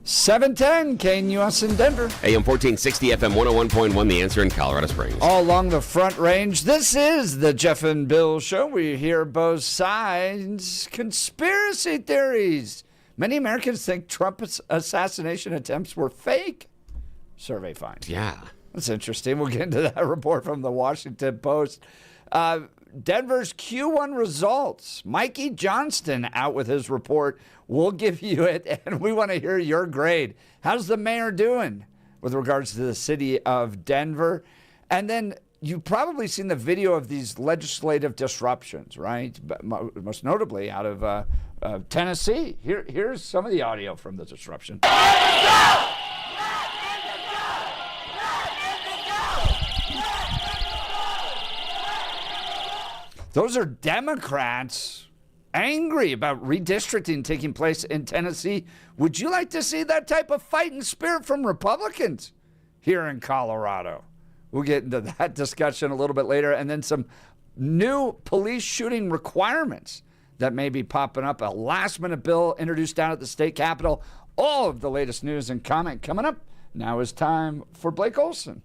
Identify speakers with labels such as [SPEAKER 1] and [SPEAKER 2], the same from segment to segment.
[SPEAKER 1] 710 KNUS in Denver.
[SPEAKER 2] AM 1460, FM 101.1, The Answer in Colorado Springs.
[SPEAKER 1] All along the Front Range, this is the Jeff and Bill Show. We hear both sides. Conspiracy theories. Many Americans think Trump's assassination attempts were fake. Survey finds.
[SPEAKER 2] Yeah.
[SPEAKER 1] That's interesting. We'll get into that report from the Washington Post. Denver's Q1 results. Mikey Johnston out with his report. We'll give you it, and we want to hear your grade. How's the mayor doing with regards to the city of Denver? And then you've probably seen the video of these legislative disruptions, right? But most notably out of Tennessee. Here's some of the audio from the disruption. Those are Democrats angry about redistricting taking place in Tennessee. Would you like to see that type of fighting spirit from Republicans here in Colorado? We'll get into that discussion a little bit later. And then some new police shooting requirements that may be popping up. A last-minute bill introduced down at the state capitol. All of the latest news and comment coming up. Now is time for Blake Olson.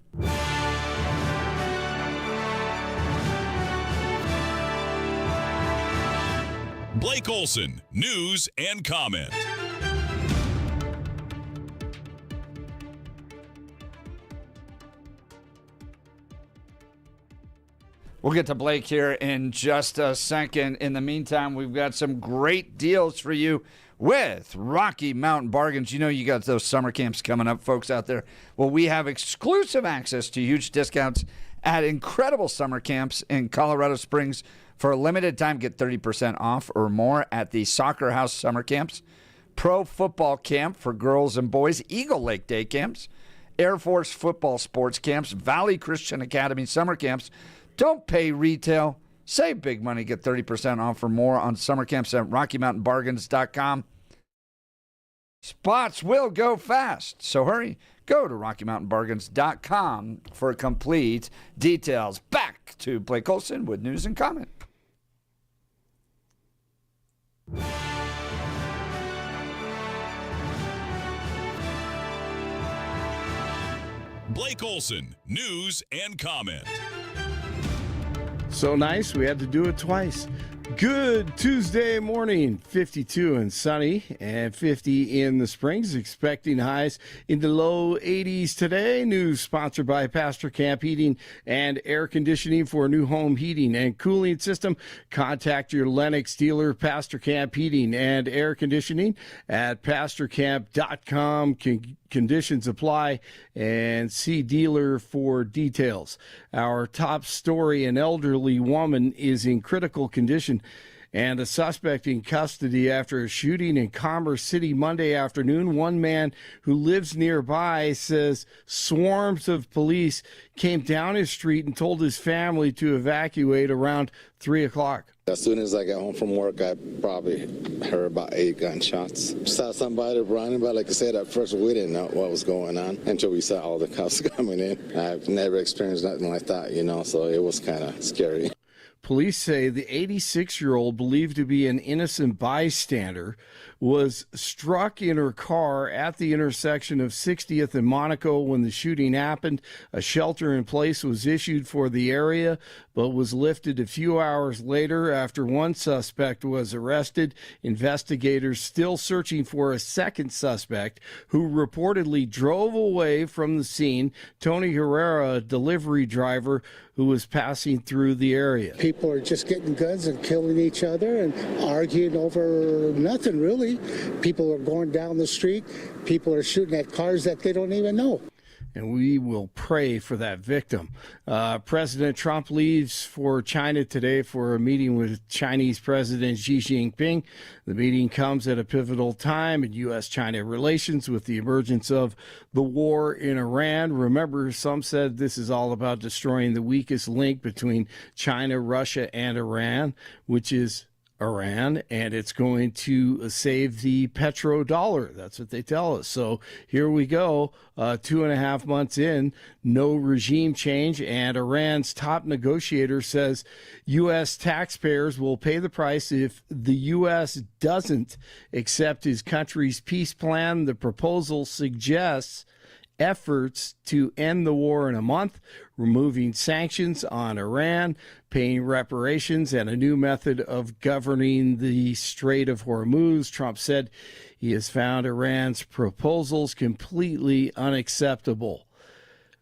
[SPEAKER 3] Blake Olson, news and comment.
[SPEAKER 1] We'll get to Blake here in just a second. In the meantime, we've got some great deals for you with Rocky Mountain Bargains. You know you got those summer camps coming up, folks out there. Well, we have exclusive access to huge discounts at incredible summer camps in Colorado Springs. For a limited time, get 30% off or more at the Soccer House Summer Camps, Pro Football Camp for girls and boys, Eagle Lake Day Camps, Air Force Football Sports Camps, Valley Christian Academy Summer Camps. Don't pay retail. Save big money. Get 30% off or more on summer camps at RockyMountainBargains.com. Spots will go fast, so hurry. Go to RockyMountainBargains.com for complete details. Back to Blake Olson with news and comment.
[SPEAKER 3] Blake Olson, news and comment.
[SPEAKER 4] So nice, we had to do it twice. Good Tuesday morning, 52 and sunny and 50 in the Springs. Expecting highs in the low 80s today. News sponsored by Pastor Camp Heating and Air Conditioning for a new home heating and cooling system. Contact your Lennox dealer, Pastor Camp Heating and Air Conditioning at pastorcamp.com. Conditions apply, and see dealer for details. Our top story, an elderly woman is in critical condition and a suspect in custody after a shooting in Commerce City Monday afternoon. One man who lives nearby says swarms of police came down his street and told his family to evacuate around 3 o'clock.
[SPEAKER 5] As soon as I got home from work, I probably heard about 8 gunshots. Saw somebody running, but like I said, at first we didn't know what was going on until we saw all the cops coming in. I've never experienced nothing like that, so it was kind of scary.
[SPEAKER 4] Police say the 86-year-old, believed to be an innocent bystander, was struck in her car at the intersection of 60th and Monaco when the shooting happened. A shelter in place was issued for the area, but was lifted a few hours later after one suspect was arrested. Investigators still searching for a second suspect who reportedly drove away from the scene. Tony Herrera, a delivery driver who was passing through the area.
[SPEAKER 6] People are just getting guns and killing each other and arguing over nothing, really. People are going down the street. People are shooting at cars that they don't even know.
[SPEAKER 4] And we will pray for that victim. President Trump leaves for China today for a meeting with Chinese President Xi Jinping. The meeting comes at a pivotal time in U.S.-China relations with the emergence of the war in Iran. Remember, some said this is all about destroying the weakest link between China, Russia, and Iran, which is Iran, and it's going to save the petrodollar. That's what they tell us. So here we go, 2.5 months in, no regime change, and Iran's top negotiator says U.S. taxpayers will pay the price if the U.S. doesn't accept his country's peace plan. The proposal suggests efforts to end the war in a month, removing sanctions on Iran, paying reparations, and a new method of governing the Strait of Hormuz. Trump said he has found Iran's proposals completely unacceptable.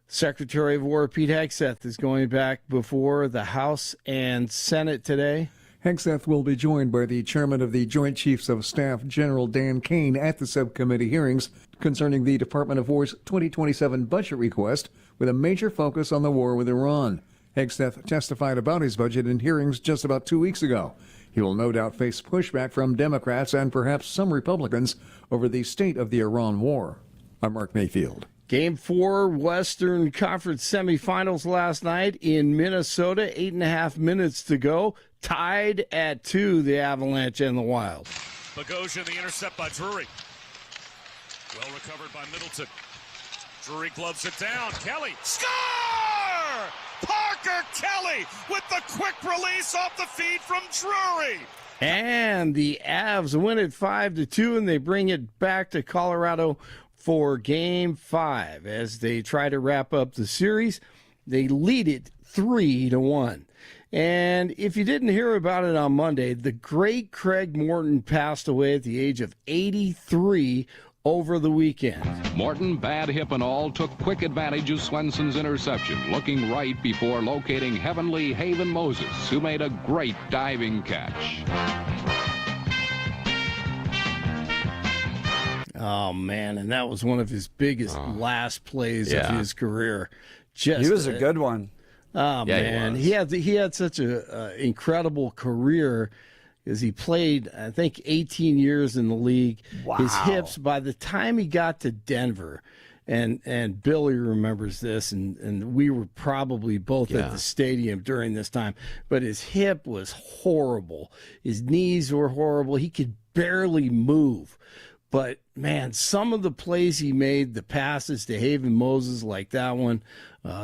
[SPEAKER 4] Secretary of War Pete Hegseth is going back before the House and Senate today.
[SPEAKER 7] Hegseth will be joined by the chairman of the Joint Chiefs of Staff, General Dan Kane, at the subcommittee hearings concerning the Department of War's 2027 budget request, with a major focus on the war with Iran. Hegseth testified about his budget in hearings just about 2 weeks ago. He will no doubt face pushback from Democrats and perhaps some Republicans over the state of the Iran war. I'm Mark Mayfield.
[SPEAKER 4] Game 4 Western Conference semifinals last night in Minnesota. 8.5 minutes to go. Tied at 2, the Avalanche and the Wild.
[SPEAKER 3] Bogosian, the intercept by Drury. Well recovered by Middleton. Drury gloves it down. Kelly. Score! Parker Kelly with the quick release off the feed from Drury.
[SPEAKER 4] And the Avs win it 5-2, and they bring it back to Colorado for Game 5. As they try to wrap up the series, they lead it 3-1. And if you didn't hear about it on Monday, the great Craig Morton passed away at the age of 83 over the weekend.
[SPEAKER 8] Morton, bad hip and all, took quick advantage of Swenson's interception, looking right before locating Heavenly Haven Moses, who made a great diving catch.
[SPEAKER 4] Oh, man, and that was one of his biggest last plays of his career. Just,
[SPEAKER 1] He was a good one.
[SPEAKER 4] Oh,
[SPEAKER 2] Yeah,
[SPEAKER 4] man,
[SPEAKER 2] he
[SPEAKER 4] he had such a incredible career, because he played, I think, 18 years in the league.
[SPEAKER 1] Wow.
[SPEAKER 4] His hips, by the time he got to Denver, and Billy remembers this, and we were probably both at the stadium during this time, but his hip was horrible. His knees were horrible. He could barely move. But, man, some of the plays he made, the passes to Haven Moses like that one,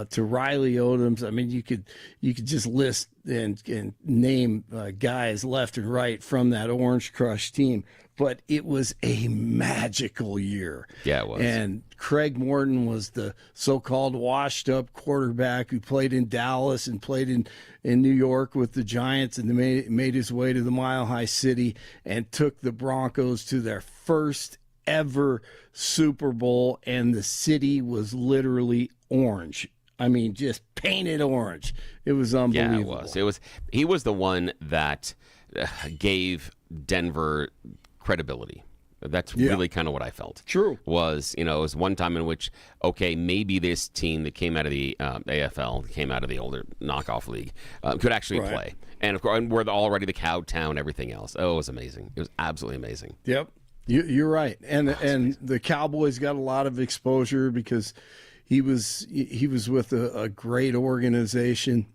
[SPEAKER 4] to Riley Odoms, I mean, you could just list and name guys left and right from that Orange Crush team. But it was a magical year.
[SPEAKER 2] Yeah, it was.
[SPEAKER 4] And Craig Morton was the so-called washed-up quarterback who played in Dallas and played in New York with the Giants, and made his way to the Mile High City and took the Broncos to their first ever Super Bowl, and the city was literally orange. I mean, just painted orange. It was unbelievable.
[SPEAKER 2] Yeah, it was. He was the one that gave Denver credibility. That's really kind of what I felt.
[SPEAKER 4] True.
[SPEAKER 2] It was one time in which, okay, maybe this team that came out of the AFL, came out of the older knockoff league, could actually play. And of course, we're already the cow town, everything else. Oh, it was amazing. It was absolutely amazing.
[SPEAKER 4] Yep. You're right. And the Cowboys got a lot of exposure because he was with a great organization.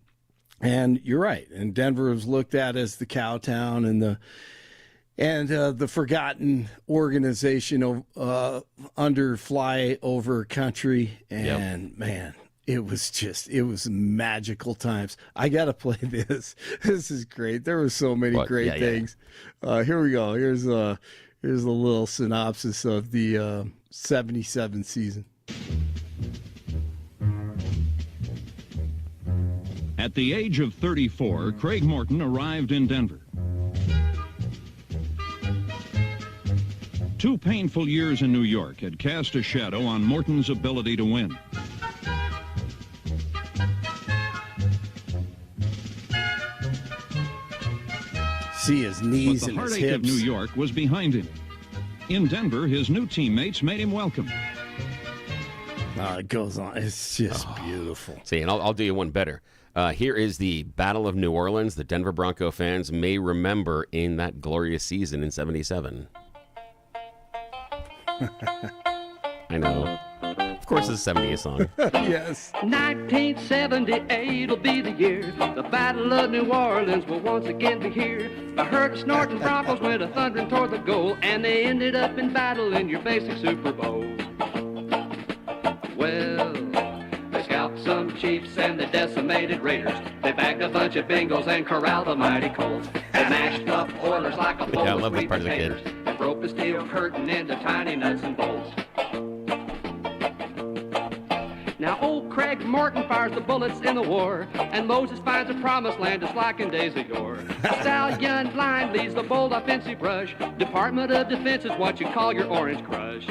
[SPEAKER 4] And you're right. And Denver was looked at as the cow town and the forgotten organization under flyover country. And man, it was magical times. I got to play this. This is great. There were so many great things. Here we go. Here's a little synopsis of the 77 season.
[SPEAKER 8] At the age of 34, Craig Morton arrived in Denver. 2 painful years in New York had cast a shadow on Morton's ability to win.
[SPEAKER 4] See his knees and his
[SPEAKER 8] But the heartache
[SPEAKER 4] hips.
[SPEAKER 8] of New York was behind him. In Denver, his new teammates made him welcome.
[SPEAKER 4] It goes on. It's just beautiful.
[SPEAKER 2] See, and I'll do you one better. Here is the Battle of New Orleans. The Denver Bronco fans may remember in that glorious season in '77. I know. Of course, it's a 70s song.
[SPEAKER 4] Yes.
[SPEAKER 9] 1978 will be the year the Battle of New Orleans will once again be here. A herd of snorting Broncos went a-thundering toward the goal, and they ended up in battle in your basic Super Bowl. Well, they scalped some Chiefs and they decimated Raiders. They backed a bunch of Bengals and corralled the mighty Colts. They mashed up Oilers like a bowl of sweet potatoes and broke the steel curtain into tiny nuts and bolts. Now old Craig Morton fires the bullets in the war, and Moses finds a promised land just like in days of yore. Stallion Blind leads the bold offensive rush. Department of Defense is what you call your Orange Crush.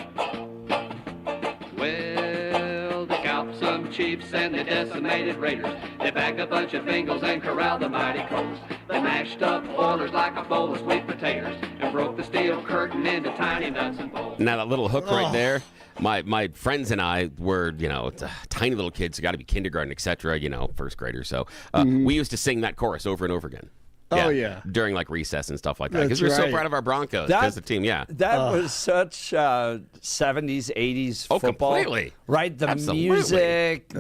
[SPEAKER 9] Well, they scalped some Chiefs and they decimated Raiders. They backed a bunch of Bengals and corralled the mighty Colts. They mashed up Oilers like a bowl of sweet potatoes and broke the steel curtain into tiny nuts and bolts.
[SPEAKER 2] Now that little hook right there, my friends and I were, tiny little kids, got to be kindergarten, etc., first graders. So we used to sing that chorus over and over again.
[SPEAKER 4] Oh, yeah.
[SPEAKER 2] During like recess and stuff like that. Because
[SPEAKER 4] That's
[SPEAKER 2] we're
[SPEAKER 4] right.
[SPEAKER 2] so proud of our Broncos as a team, yeah.
[SPEAKER 1] That was such 70s, 80s
[SPEAKER 2] Oh,
[SPEAKER 1] football.
[SPEAKER 2] completely.
[SPEAKER 1] Right? The
[SPEAKER 2] Absolutely.
[SPEAKER 1] music,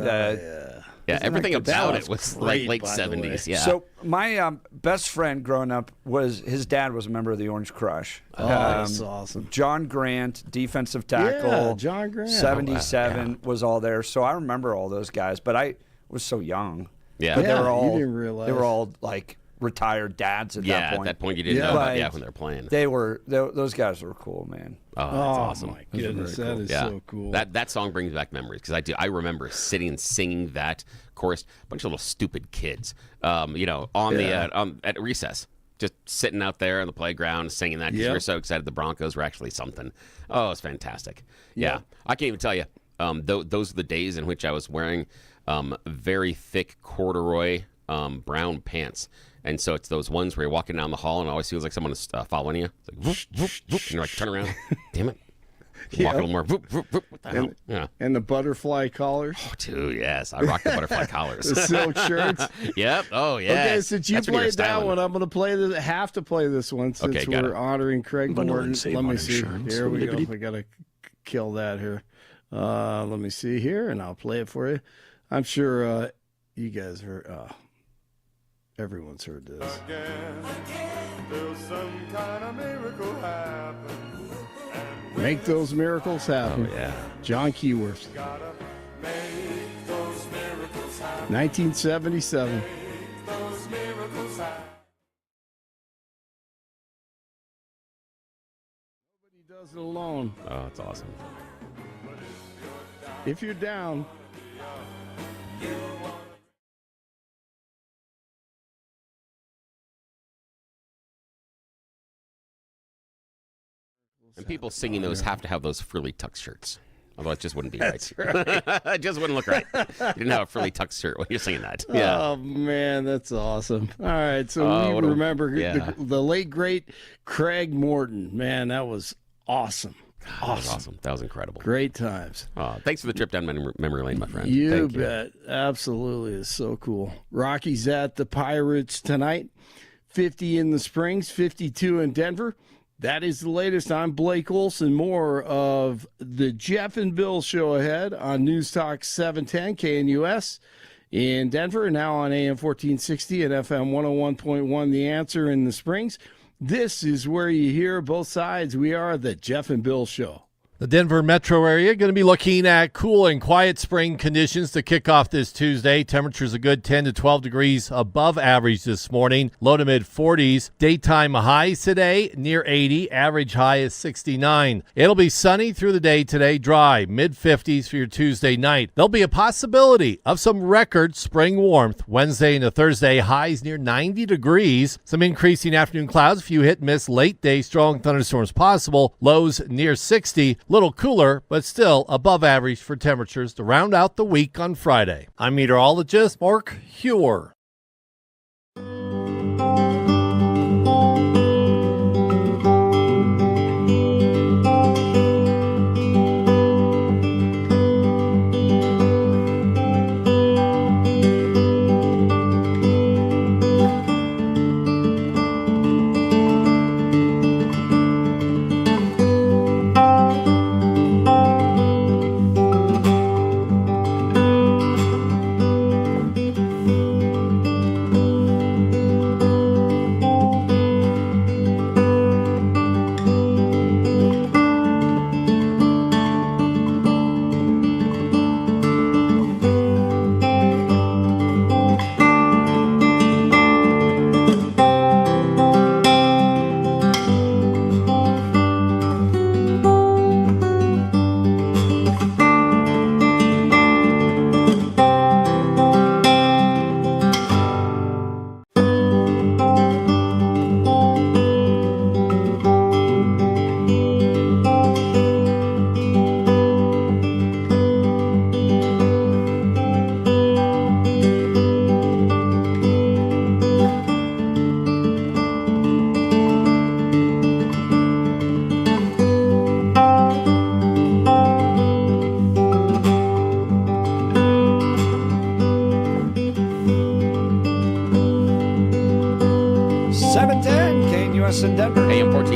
[SPEAKER 2] Yeah, everything about
[SPEAKER 4] That
[SPEAKER 2] it
[SPEAKER 4] was
[SPEAKER 2] was like
[SPEAKER 4] great,
[SPEAKER 2] late
[SPEAKER 4] by the way.
[SPEAKER 2] 70s, yeah.
[SPEAKER 1] So my best friend growing up his dad was a member of the Orange Crush.
[SPEAKER 4] Oh, that's awesome.
[SPEAKER 1] John Grant, defensive tackle.
[SPEAKER 4] Yeah, John Grant.
[SPEAKER 1] 77 was all there. So I remember all those guys, but I was so young.
[SPEAKER 2] Yeah.
[SPEAKER 1] But
[SPEAKER 4] Yeah,
[SPEAKER 1] they were all
[SPEAKER 4] you didn't realize.
[SPEAKER 1] they were all like retired dads at that point.
[SPEAKER 2] at that point you didn't
[SPEAKER 4] Yeah.
[SPEAKER 2] know about
[SPEAKER 1] Right.
[SPEAKER 2] when they were playing.
[SPEAKER 1] Those guys were cool, man.
[SPEAKER 2] Oh, that's
[SPEAKER 4] Oh,
[SPEAKER 2] awesome.
[SPEAKER 4] my goodness. That is
[SPEAKER 2] Yeah,
[SPEAKER 4] so cool.
[SPEAKER 2] That song brings back memories because I remember sitting and singing that chorus. A bunch of little stupid kids, on the at recess, just sitting out there on the playground singing that because we were so excited the Broncos were actually something. Oh, it's fantastic. Yeah, I can't even tell you. Those are the days in which I was wearing very thick corduroy brown pants. And so it's those ones where you're walking down the hall and it always feels like someone is following you. It's like, whoop, whoop, whoop, and you're like, turn around. Damn it. Walk a little more. Whoop, whoop, whoop. What the hell? Yeah.
[SPEAKER 4] And the butterfly collars.
[SPEAKER 2] Oh, dude, yes. I rock the butterfly collars.
[SPEAKER 4] The silk shirts.
[SPEAKER 2] Yep. Oh, yeah.
[SPEAKER 4] Okay, since you
[SPEAKER 2] That's when you're
[SPEAKER 4] played that
[SPEAKER 2] styling.
[SPEAKER 4] one, I'm going to play this. Have to play this one since
[SPEAKER 2] Okay, got
[SPEAKER 4] we're
[SPEAKER 2] it.
[SPEAKER 4] honoring Craig Morton. Let me see.
[SPEAKER 10] insurance.
[SPEAKER 4] Here we go. We got to kill that here. Let me see here, and I'll play it for you. I'm sure you guys heard. Everyone's heard this. Make those miracles happen.
[SPEAKER 2] Oh, yeah.
[SPEAKER 4] John Keyworth. 1977. Nobody does it alone.
[SPEAKER 2] Oh, it's awesome.
[SPEAKER 4] If you're down,
[SPEAKER 2] And people singing those have to have those frilly tux shirts. Although it just wouldn't be right.
[SPEAKER 4] That's right.
[SPEAKER 2] It just wouldn't look right. You didn't have a frilly tux shirt when you're singing that. Yeah.
[SPEAKER 4] Oh, man, that's awesome. All right, so we
[SPEAKER 2] what a-
[SPEAKER 4] remember
[SPEAKER 2] yeah.
[SPEAKER 4] the late, great Craig Morton. Man, that was awesome.
[SPEAKER 2] That was awesome. That was incredible.
[SPEAKER 4] Great times.
[SPEAKER 2] Thanks for the trip down memory lane, my friend.
[SPEAKER 4] You
[SPEAKER 2] Thank
[SPEAKER 4] bet. Absolutely. It's so cool. Rockies at the Pirates tonight. 50 in the Springs, 52 in Denver. That is the latest. I'm Blake Olson. More of the Jeff and Bill show ahead on News Talk 710 KNUS in Denver, now on AM 1460 and FM 101.1 The Answer in the Springs. This is where you hear both sides. We are the Jeff and Bill show.
[SPEAKER 10] The Denver metro area going to be looking at cool and quiet spring conditions to kick off this Tuesday. Temperatures a good 10 to 12 degrees above average this morning. Low to mid 40s. Daytime highs today near 80. Average high is 69. It'll be sunny through the day today. Dry. Mid 50s for your Tuesday night. There'll be a possibility of some record spring warmth. Wednesday into Thursday highs near 90 degrees. Some increasing afternoon clouds. A few hit and miss late day strong thunderstorms possible. Lows near 60. Little cooler, but still above average for temperatures to round out the week on Friday. I'm meteorologist Mark Hewer.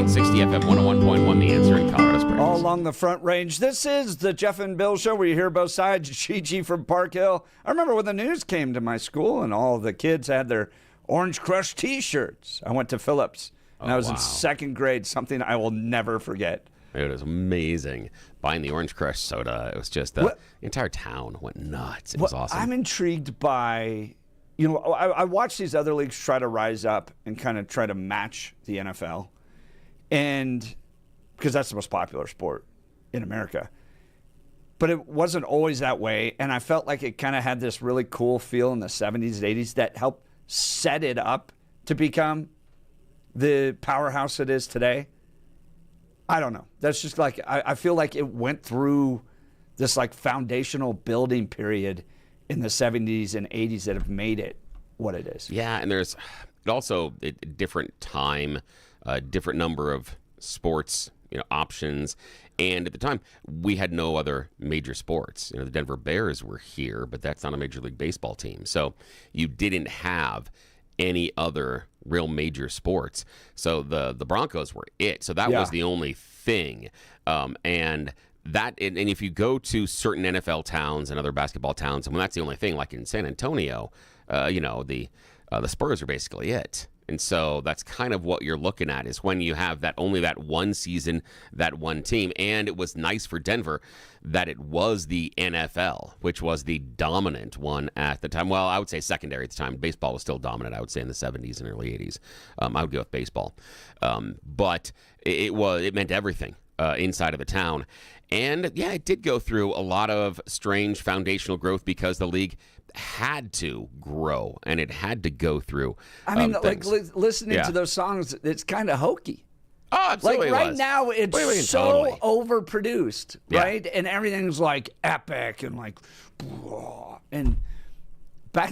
[SPEAKER 2] 960 FM 101.1, The Answer in Colorado Springs.
[SPEAKER 1] All along the Front Range. This is the Jeff and Bill Show where you hear both sides. Gigi from Park Hill. I remember when the news came to my school and all the kids had their Orange Crush T-shirts. I went to Phillips, and I was in second grade, something I will never forget.
[SPEAKER 2] It was amazing. Buying the Orange Crush soda, it was just the entire town went nuts. It was awesome.
[SPEAKER 1] I'm intrigued by, I watch these other leagues try to rise up and kind of try to match the NFL, and because that's the most popular sport in America. But it wasn't always that way, and I felt like it kind of had this really cool feel in the 70s, 80s that helped set it up to become the powerhouse it is today. I don't know. That's just like, I feel like it went through this like foundational building period in the 70s and 80s that have made it what it is.
[SPEAKER 2] Yeah, and there's also a different time, a different number of sports, options. And at the time, we had no other major sports. The Denver Bears were here, but that's not a Major League Baseball team. So you didn't have any other real major sports. So the Broncos were it. So that was the only thing. And if you go to certain NFL towns and other basketball towns, and when that's the only thing, like in San Antonio, the Spurs are basically it. And so that's kind of what you're looking at is when you have only that one season, that one team. And it was nice for Denver that it was the NFL, which was the dominant one at the time. Well, I would say secondary at the time. Baseball was still dominant, I would say, in the 70s and early 80s. I would go with baseball. But it meant everything inside of the town. And, it did go through a lot of strange foundational growth because the league had to grow and it had to go through
[SPEAKER 1] listening to those songs, it's kind of hokey.
[SPEAKER 2] Oh, absolutely.
[SPEAKER 1] Like right now, it's so overproduced, right? And everything's like epic and like, and back.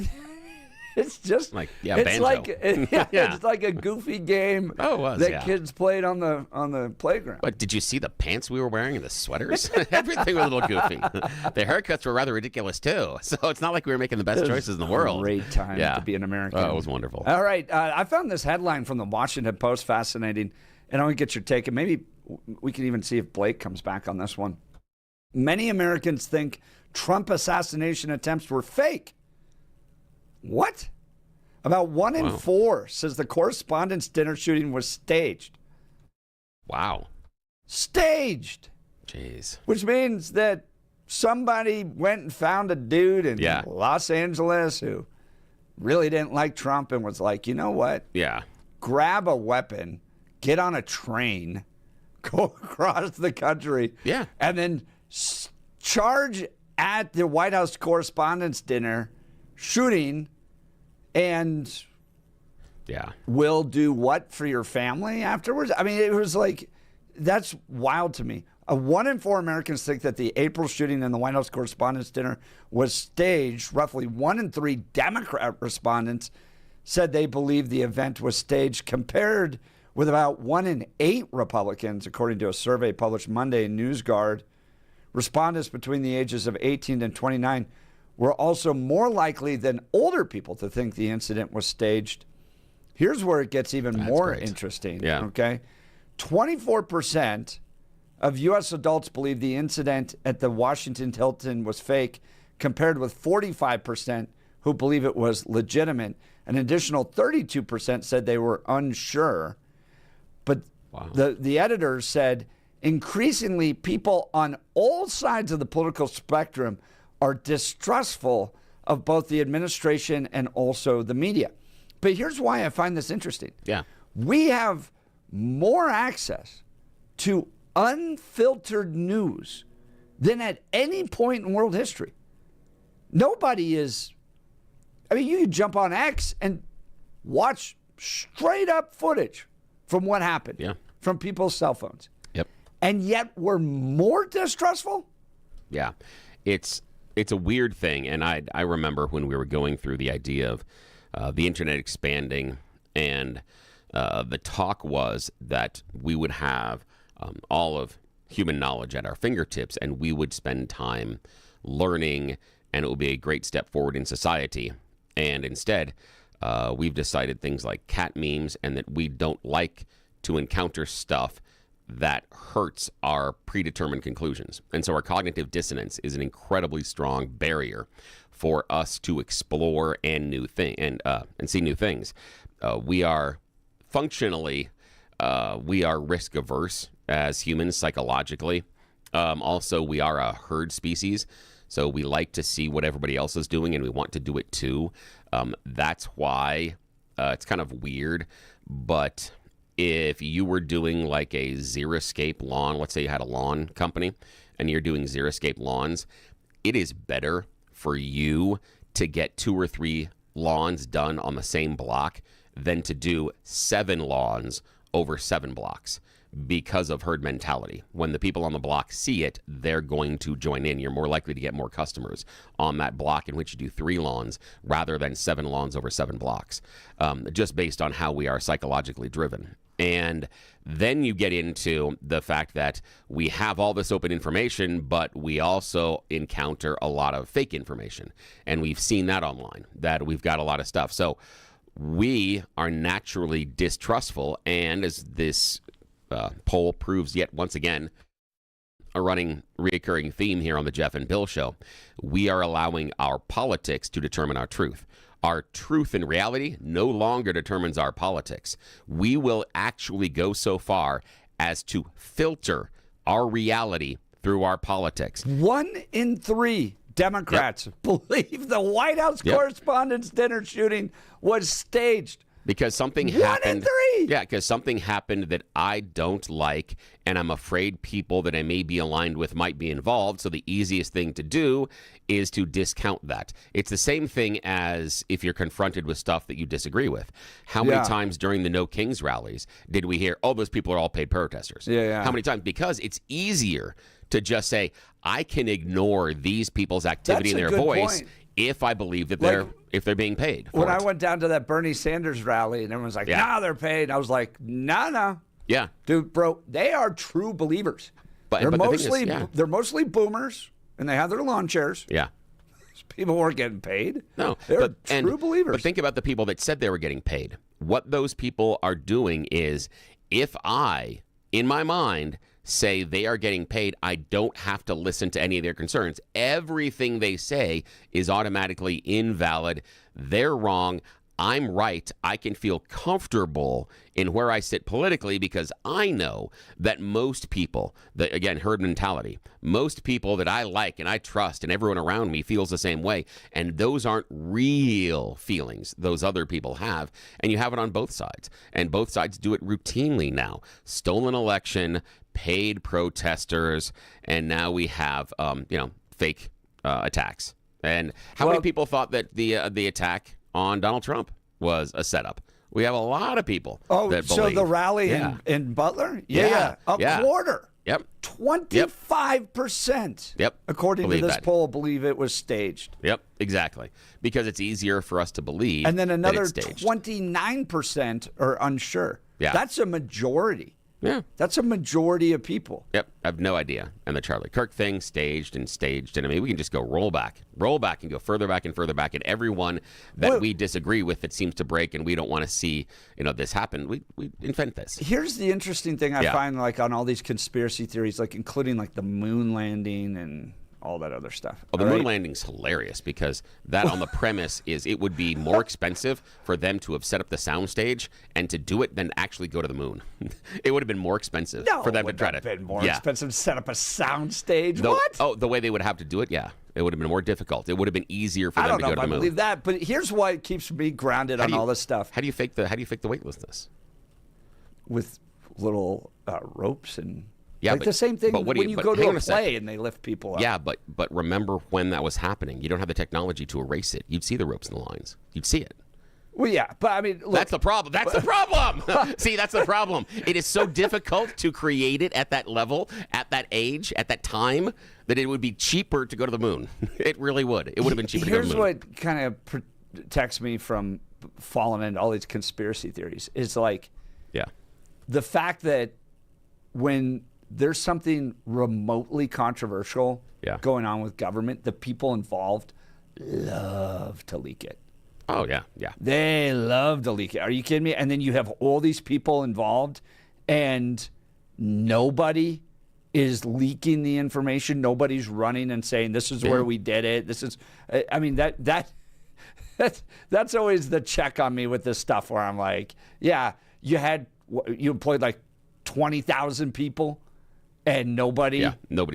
[SPEAKER 1] It's just
[SPEAKER 2] like
[SPEAKER 1] it's
[SPEAKER 2] banjo.
[SPEAKER 1] like it's like a goofy game that kids played on the playground.
[SPEAKER 2] But did you see the pants we were wearing and the sweaters? Everything was a little goofy. The haircuts were rather ridiculous too. So it's not like we were making the best choices in the world.
[SPEAKER 1] Great time to be an American.
[SPEAKER 2] Oh, it was wonderful.
[SPEAKER 1] All right, I found this headline from the Washington Post fascinating, and I want to get your take, and maybe we can even see if Blake comes back on this one. Many Americans think Trump assassination attempts were fake. What? About 1 in 4 says the Correspondents' Dinner shooting was staged.
[SPEAKER 2] Wow.
[SPEAKER 1] Staged.
[SPEAKER 2] Jeez.
[SPEAKER 1] Which means that somebody went and found a dude in Los Angeles who really didn't like Trump and was like, you know what?
[SPEAKER 2] Yeah.
[SPEAKER 1] Grab a weapon, get on a train, go across the country, and then charge at the White House Correspondents' Dinner shooting. And will do what for your family afterwards? I mean, it was like, that's wild to me. 1 in 4 Americans think that the April shooting in the White House Correspondents' Dinner was staged. Roughly 1 in 3 Democrat respondents said they believe the event was staged, compared with about 1 in 8 Republicans, according to a survey published Monday in NewsGuard. Respondents between the ages of 18 and 29 were also more likely than older people to think the incident was staged. Here's where it gets even more interesting.
[SPEAKER 2] Yeah.
[SPEAKER 1] Okay. 24% of U.S. adults believe the incident at the Washington Hilton was fake, compared with 45% who believe it was legitimate. An additional 32% said they were unsure. But the editors said increasingly people on all sides of the political spectrum are distrustful of both the administration and also the media. But here's why I find this interesting.
[SPEAKER 2] Yeah.
[SPEAKER 1] We have more access to unfiltered news than at any point in world history. Nobody is, I mean, you can jump on X and watch straight up footage from what happened from people's cell phones.
[SPEAKER 2] Yep.
[SPEAKER 1] And yet we're more distrustful?
[SPEAKER 2] Yeah. It's a weird thing, and I remember when we were going through the idea of the internet expanding, and the talk was that we would have all of human knowledge at our fingertips, and we would spend time learning, and it would be a great step forward in society. And instead, we've decided things like cat memes, and that we don't like to encounter stuff that hurts our predetermined conclusions. And so our cognitive dissonance is an incredibly strong barrier for us to explore and see new things. We are functionally, we are risk averse as humans psychologically. Also, we are a herd species, so we like to see what everybody else is doing, and we want to do it too. That's why it's kind of weird, but if you were doing like a xeriscape lawn, let's say you had a lawn company and you're doing xeriscape lawns, it is better for you to get 2 or 3 lawns done on the same block than to do 7 lawns over 7 blocks because of herd mentality. When the people on the block see it, they're going to join in. You're more likely to get more customers on that block in which you do 3 lawns rather than 7 lawns over 7 blocks, just based on how we are psychologically driven. And then you get into the fact that we have all this open information, but we also encounter a lot of fake information. And we've seen that online, that we've got a lot of stuff. So we are naturally distrustful. And as this poll proves yet once again, a reoccurring theme here on the Jeff and Bill Show, we are allowing our politics to determine our truth. Our truth and reality no longer determines our politics. We will actually go so far as to filter our reality through our politics.
[SPEAKER 1] 1 in 3 Democrats believe the White House Correspondents' Dinner shooting was staged.
[SPEAKER 2] Because something
[SPEAKER 1] 1
[SPEAKER 2] happened.
[SPEAKER 1] in 3.
[SPEAKER 2] Yeah, because something happened that I don't like, and I'm afraid people that I may be aligned with might be involved. So the easiest thing to do is to discount that. It's the same thing as if you're confronted with stuff that you disagree with. How many times during the No Kings rallies did we hear, oh, those people are all paid protesters? How many times? Because it's easier to just say, I can ignore these people's activity and their voice if I believe that they're being paid.
[SPEAKER 1] When I went down to that Bernie Sanders rally and everyone's like, nah, they're paid. I was like, nah.
[SPEAKER 2] Yeah.
[SPEAKER 1] Dude, bro, they are true believers. They're mostly boomers and they have their lawn chairs.
[SPEAKER 2] Yeah.
[SPEAKER 1] People weren't getting paid.
[SPEAKER 2] No.
[SPEAKER 1] They're true believers.
[SPEAKER 2] But think about the people that said they were getting paid. What those people are doing is, if I, in my mind, say they are getting paid, I don't have to listen to any of their concerns. Everything they say is automatically invalid. They're wrong. I'm right. I can feel comfortable in where I sit politically because I know that most people, again, herd mentality, most people that I like and I trust and everyone around me feels the same way. And those aren't real feelings those other people have. And you have it on both sides. And both sides do it routinely now. Stolen election, paid protesters, and now we have, fake attacks. And how many people thought that the attack on Donald Trump was a setup? We have a lot of people that believe.
[SPEAKER 1] So the rally in Butler? A quarter.
[SPEAKER 2] Yep.
[SPEAKER 1] 25%.
[SPEAKER 2] Yep.
[SPEAKER 1] According to this poll, believe it was staged.
[SPEAKER 2] Yep, exactly. Because it's easier for us to believe.
[SPEAKER 1] And then another
[SPEAKER 2] that it's staged.
[SPEAKER 1] 29% are unsure.
[SPEAKER 2] Yeah.
[SPEAKER 1] That's a majority.
[SPEAKER 2] Yeah.
[SPEAKER 1] That's a majority of people.
[SPEAKER 2] Yep. I have no idea. And the Charlie Kirk thing, staged. And I mean, we can just go roll back and go further back and further back. And everyone that we disagree with that seems to break and we don't want to see, this happen, we invent this.
[SPEAKER 1] Here's the interesting thing I find, like, on all these conspiracy theories, like, including, like, the moon landing and all that other stuff.
[SPEAKER 2] Oh, the moon landing's hilarious because that on the premise is it would be more expensive for them to have set up the soundstage and to do it than actually go to the moon. It would have been more expensive for them to try to.
[SPEAKER 1] It would have been more expensive to set up a soundstage. What?
[SPEAKER 2] Oh, the way they would have to do it, yeah. It would have been more difficult. It would have been easier for them to go to the moon.
[SPEAKER 1] I don't know if I believe that, but here's why it keeps me grounded on all this stuff.
[SPEAKER 2] How do you fake the weightlessness?
[SPEAKER 1] With little ropes and.
[SPEAKER 2] Yeah,
[SPEAKER 1] the same thing when you go to a play and they lift people up.
[SPEAKER 2] Yeah, but remember when that was happening. You don't have the technology to erase it. You'd see the ropes and the lines. You'd see it.
[SPEAKER 1] Well, yeah, but I mean, look.
[SPEAKER 2] That's the problem. That's the problem. See, that's the problem. It is so difficult to create it at that level, at that age, at that time, that it would be cheaper to go to the moon. It really would. It would have been cheaper to go to the moon.
[SPEAKER 1] Here's what kind of protects me from falling into all these conspiracy theories is like the fact that when there's something remotely controversial going on with government, the people involved love to leak it.
[SPEAKER 2] Oh, yeah.
[SPEAKER 1] They love to leak it. Are you kidding me? And then you have all these people involved, and nobody is leaking the information. Nobody's running and saying, this is where we did it. This is, I mean, that's always the check on me with this stuff where I'm like, yeah, you employed like 20,000 people and nobody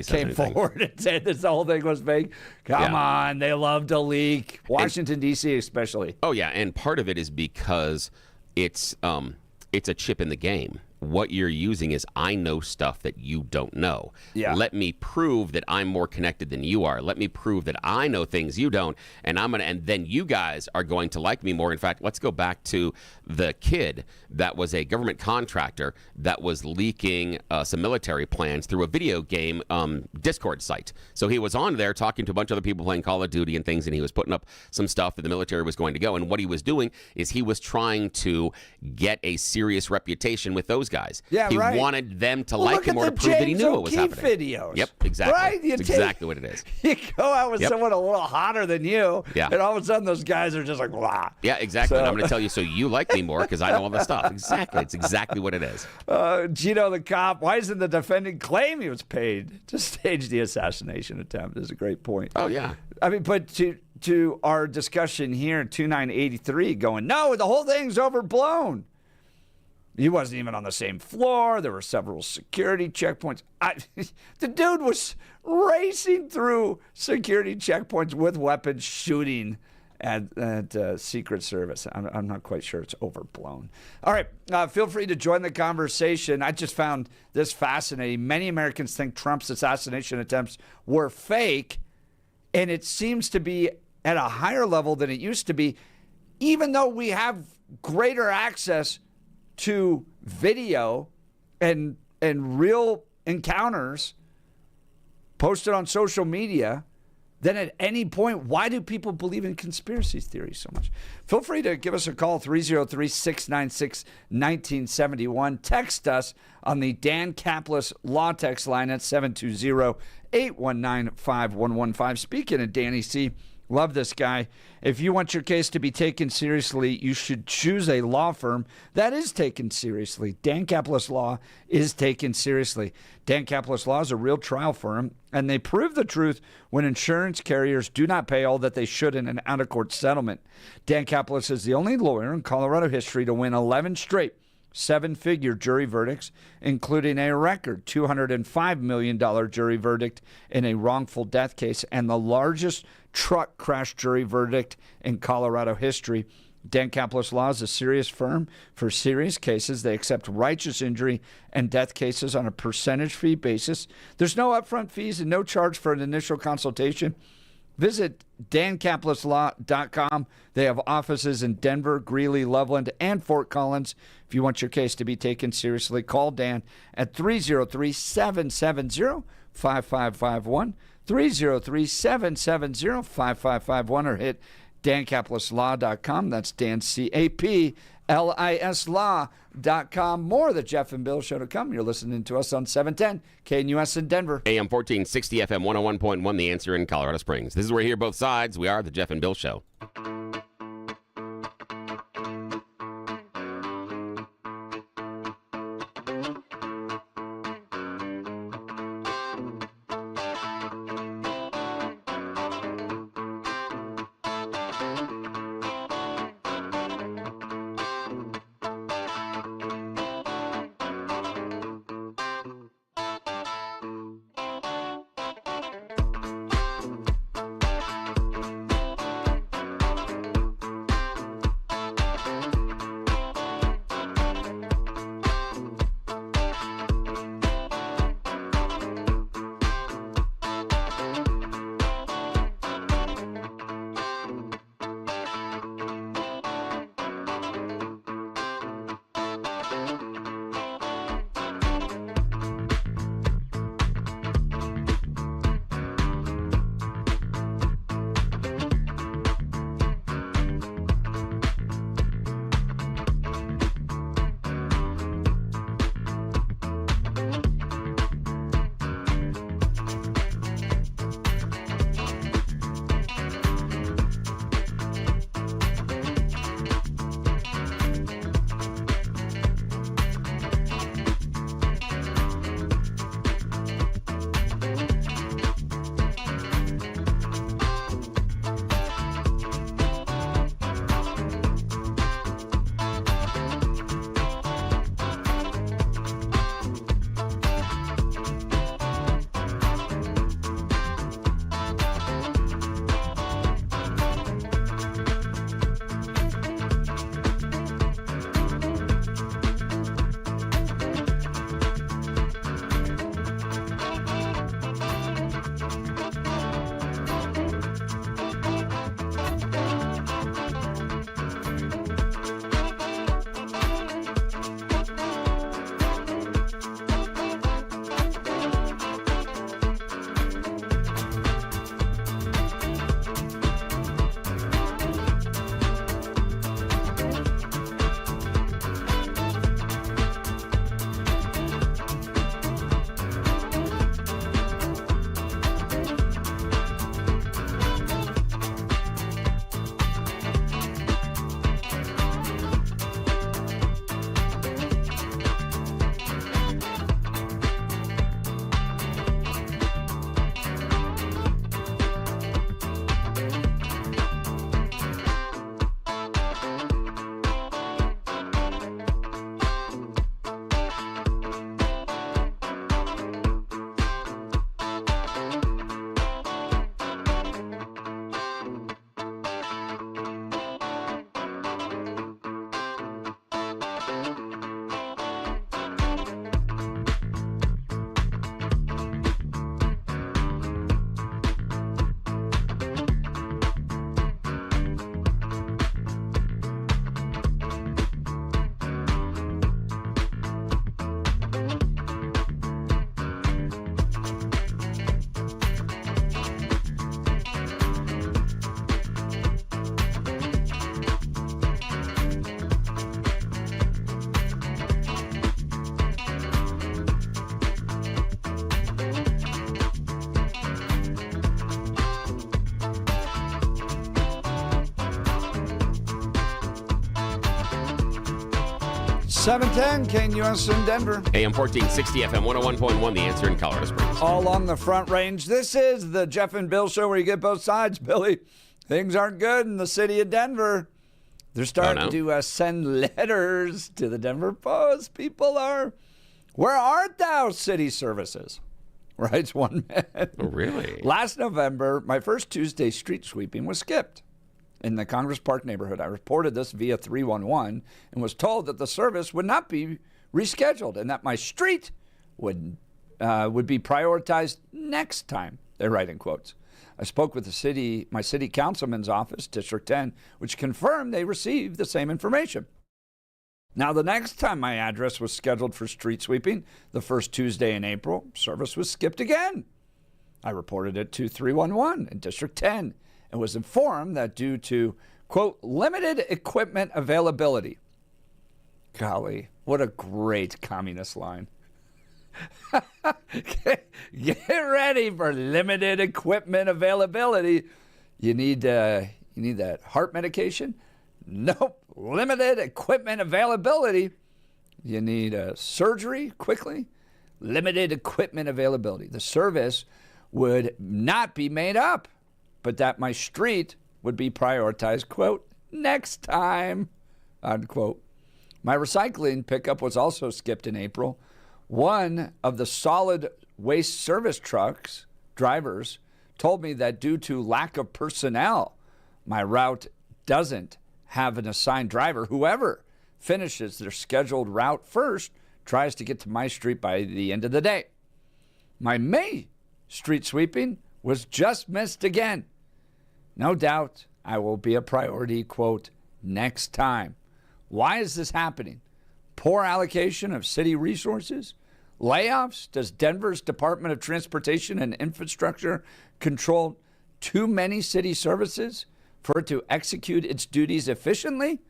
[SPEAKER 1] came forward and said this whole thing was fake. Come on, they love to leak. Washington, D.C. especially.
[SPEAKER 2] Oh, yeah, and part of it is because it's a chip in the game. What you're using is, I know stuff that you don't know.
[SPEAKER 1] Yeah.
[SPEAKER 2] Let me prove that I'm more connected than you are. Let me prove that I know things you don't, and then you guys are going to like me more. In fact, let's go back to the kid that was a government contractor that was leaking some military plans through a video game Discord site. So he was on there talking to a bunch of other people playing Call of Duty and things, and he was putting up some stuff that the military was going to go. And what he was doing is he was trying to get a serious reputation with those guys.
[SPEAKER 1] Yeah,
[SPEAKER 2] he
[SPEAKER 1] right.
[SPEAKER 2] wanted them to like him or to prove that he knew what was happening.
[SPEAKER 1] Videos.
[SPEAKER 2] Yep, exactly.
[SPEAKER 1] Right?
[SPEAKER 2] That's exactly what it is.
[SPEAKER 1] You go out with someone a little hotter than you,
[SPEAKER 2] and
[SPEAKER 1] all of a sudden those guys are just like, blah.
[SPEAKER 2] Yeah, exactly. And I'm going to tell you, so you like me more because I know all this stuff. Exactly. It's exactly what it is.
[SPEAKER 1] Gino the cop, why isn't the defendant claim he was paid to stage the assassination attempt? Is a great point.
[SPEAKER 2] Oh, yeah.
[SPEAKER 1] I mean, but to our discussion here, 2983 going, no, the whole thing's overblown. He wasn't even on the same floor. There were several security checkpoints. The dude was racing through security checkpoints with weapons, shooting at Secret Service. I'm not quite sure it's overblown. All right, feel free to join the conversation. I just found this fascinating. Many Americans think Trump's assassination attempts were fake, and it seems to be at a higher level than it used to be, even though we have greater access to video and real encounters posted on social media than at any point. Why do people believe in conspiracy theories so much? Feel free to give us a call, 303-696-1971. Text us on the Dan Caplis Law Text line at 720-819-5115. Speaking of Danny C., love this guy. If you want your case to be taken seriously, you should choose a law firm that is taken seriously. Dan Caplis Law is taken seriously. Dan Caplis Law is a real trial firm, and they prove the truth when insurance carriers do not pay all that they should in an out-of-court settlement. Dan Caplis is the only lawyer in Colorado history to win 11 straight seven-figure jury verdicts, including a record $205 million jury verdict in a wrongful death case and the largest truck crash jury verdict in Colorado history. Dan Caplis Law is a serious firm for serious cases. They accept righteous injury and death cases on a percentage fee basis. There's no upfront fees and no charge for an initial consultation. Visit dancaplisLaw.com. They have offices in Denver, Greeley, Loveland, and Fort Collins. If you want your case to be taken seriously, call Dan at 303-770-5551, 303-770-5551, or hit dancaplisLaw.com. That's Dan, C-A-P-L-I-S Law.com. More of the Jeff and Bill Show to come. You're listening to us on 710 KNUS in Denver.
[SPEAKER 2] AM 1460 FM 101.1, The Answer in Colorado Springs. This is where we hear both sides. We are the Jeff and Bill Show.
[SPEAKER 1] 710 KNUS in Denver.
[SPEAKER 2] AM 1460 FM 101.1, The Answer in Colorado Springs.
[SPEAKER 1] All along the Front Range. This is the Jeff and Bill show where you get both sides, Billy. Things aren't good in the city of Denver. They're starting to send letters to the Denver Post. People are, where art thou, city services? Writes one man.
[SPEAKER 2] Oh, really?
[SPEAKER 1] Last November, my first Tuesday street sweeping was skipped in the Congress Park neighborhood. I reported this via 311 and was told that the service would not be rescheduled and that my street would be prioritized next time. They write in quotes. I spoke with my city councilman's office, District 10, which confirmed they received the same information. Now, the next time my address was scheduled for street sweeping, the first Tuesday in April, service was skipped again. I reported it to 311 in District 10 and was informed that due to, quote, limited equipment availability. Golly, what a great communist line. Get ready for limited equipment availability. You need that heart medication? Nope. Limited equipment availability. You need surgery quickly? Limited equipment availability. The service would not be made up, but that my street would be prioritized, quote, next time, unquote. My recycling pickup was also skipped in April. One of the solid waste service trucks drivers told me that due to lack of personnel, my route doesn't have an assigned driver. Whoever finishes their scheduled route first tries to get to my street by the end of the day. My May street sweeping was just missed again. No doubt I will be a priority, quote, next time. Why is this happening? Poor allocation of city resources? Layoffs? Does Denver's Department of Transportation and Infrastructure control too many city services for it to execute its duties efficiently?